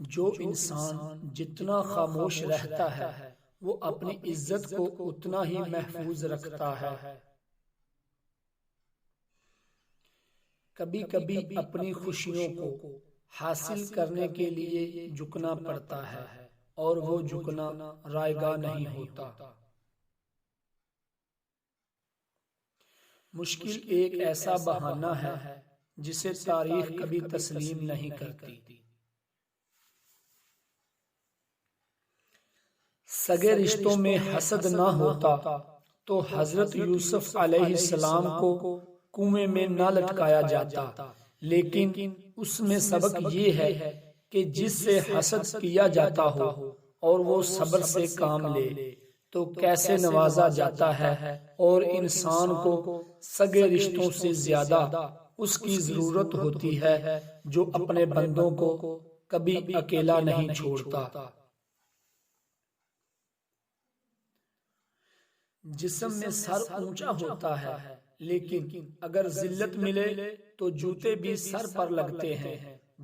جو انسان جتنا خاموش رہتا ہے وہ اپنی عزت کو اتنا ہی محفوظ رکھتا ہے۔ کبھی کبھی اپنی خوشیوں کو حاصل کرنے کے لیے جھکنا پڑتا ہے اور وہ جھکنا رائگاں نہیں ہوتا۔ مشکل ایک ایسا بہانہ ہے جسے تاریخ کبھی تسلیم نہیں کرتی۔ سگے رشتوں میں حسد نہ ہوتا تو حضرت یوسف علیہ السلام کو کنویں میں نہ لٹکایا جاتا، لیکن اس میں سبق یہ ہے کہ جس سے حسد کیا جاتا ہو اور وہ صبر سے کام لے تو کیسے نوازا جاتا ہے، اور انسان کو سگے رشتوں سے زیادہ اس کی ضرورت ہوتی ہے جو اپنے بندوں کو کبھی اکیلا نہیں چھوڑتا۔ جسم میں سر اونچا ہوتا ہے، لیکن اگر ذلت ملے تو جوتے بھی سر پر لگتے ہیں،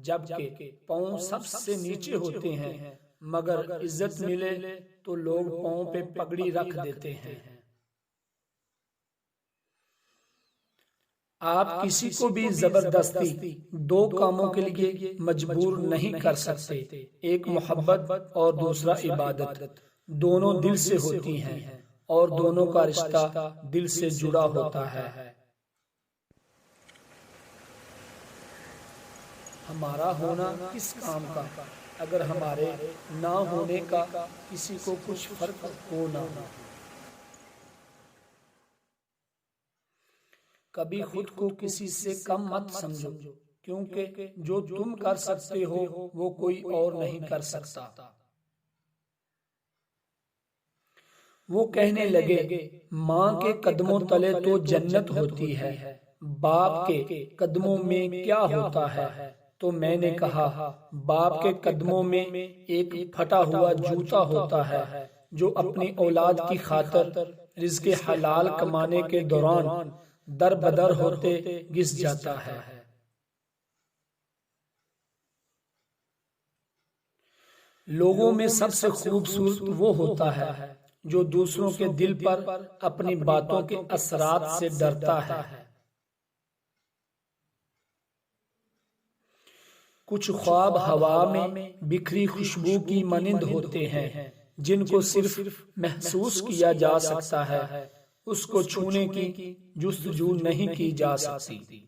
جبکہ پاؤں سب سے نیچے ہوتے ہیں، مگر عزت ملے تو لوگ پاؤں پہ پگڑی رکھ دیتے ہیں۔ آپ کسی کو بھی زبردستی دو کاموں کے لیے مجبور نہیں کر سکتے، ایک محبت اور دوسرا عبادت، دونوں دل سے ہوتی ہیں اور دونوں کا رشتہ دل سے جڑا ہوتا ہے۔ ہمارا ہونا کس کام کا اگر ہمارے نہ ہونے کا کسی کو کچھ فرق ہو نہ ہو۔ کبھی خود کو کسی سے کم مت سمجھو، کیونکہ جو تم کر سکتے ہو وہ کوئی اور نہیں کر سکتا۔ وہ کہنے لگے، ماں کے قدموں تلے تو جنت ہوتی ہے، باپ کے قدموں میں کیا ہوتا ہے؟ تو میں نے کہا، باپ کے قدموں میں ایک پھٹا ہوا جوتا ہوتا ہے جو اپنی اولاد کی خاطر رزق حلال کمانے کے دوران در بدر ہوتے گھس جاتا ہے۔ لوگوں میں سب سے خوبصورت وہ ہوتا ہے جو دوسروں کے دل پر اپنی باتوں کے اثرات سے ڈرتا ہے۔ کچھ خواب ہوا میں بکھری خوشبو کی مانند ہوتے ہیں جن کو صرف محسوس کیا جا سکتا ہے، اس کو چھونے کی جستجو نہیں کی جا سکتی۔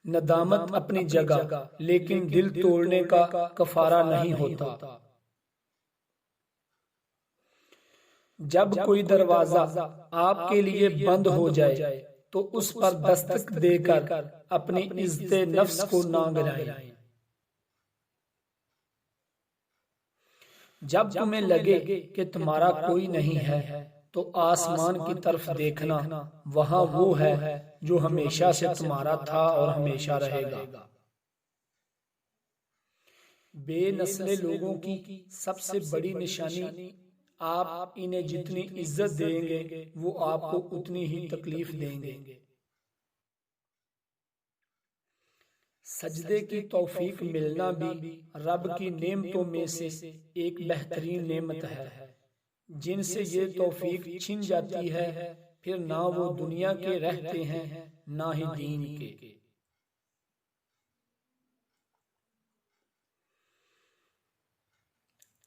ندامت اپنی جگہ، لیکن دل توڑنے کا کفارہ نہیں ہوتا۔ جب کوئی دروازہ آپ کے لیے بند ہو جائے تو اس پر دستک دے کر اپنی عزت نفس کو نہ گرائیں۔ جب تمہیں لگے کہ تمہارا کوئی نہیں ہے تو آسمان کی طرف دیکھنا، وہاں وہ ہے جو ہمیشہ سے تمہارا تھا اور ہمیشہ رہے گا۔ بے نسل لوگوں کی سب سے بڑی نشانی، آپ انہیں جتنی عزت دیں گے وہ آپ کو اتنی ہی تکلیف دیں گے۔ سجدے کی توفیق ملنا بھی رب کی نعمتوں میں سے ایک بہترین نعمت ہے۔ جن سے یہ توفیق چھن جاتی ہے پھر نہ وہ دنیا کے رہتے ہیں نہ ہی دین کے۔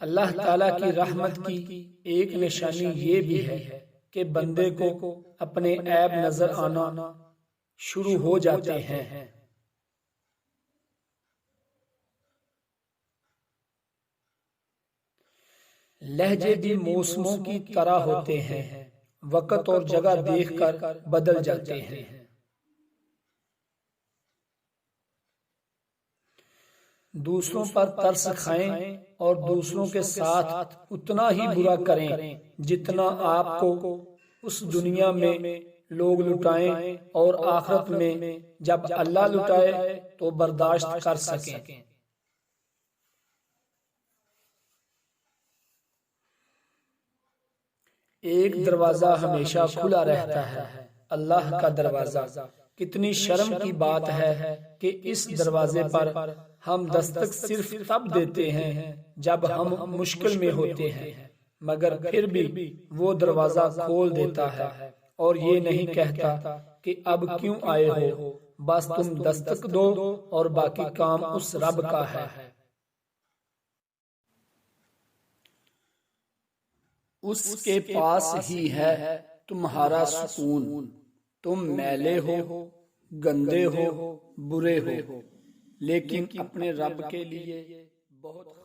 اللہ تعالیٰ کی رحمت کی ایک نشانی یہ بھی ہے کہ بندے کو اپنے عیب نظر آنا شروع ہو جاتے ہیں۔ لہجے بھی موسموں کی طرح ہوتے ہیں، وقت اور جگہ دیکھ کر بدل جاتے ہیں۔ دوسروں پر ترس کھائیں اور دوسروں کے ساتھ اتنا ہی برا کریں جتنا آپ کو اس دنیا میں لوگ لٹائیں اور آخرت میں جب اللہ لٹائے تو برداشت کر سکیں۔ ایک دروازہ ہمیشہ کھلا رہتا ہے، اللہ کا دروازہ، کتنی شرم کی بات ہے کہ اس دروازے پر ہم دستک صرف تب دیتے ہیں جب ہم مشکل میں ہوتے ہیں، مگر پھر بھی وہ دروازہ کھول دیتا ہے اور یہ نہیں کہتا کہ اب کیوں آئے ہو، بس تم دستک دو اور باقی کام اس رب کا ہے۔ اس کے پاس ہی ہے تمہارا سکون، تم میلے ہو، گندے ہو، برے ہو، لیکن اپنے رب کے لیے بہت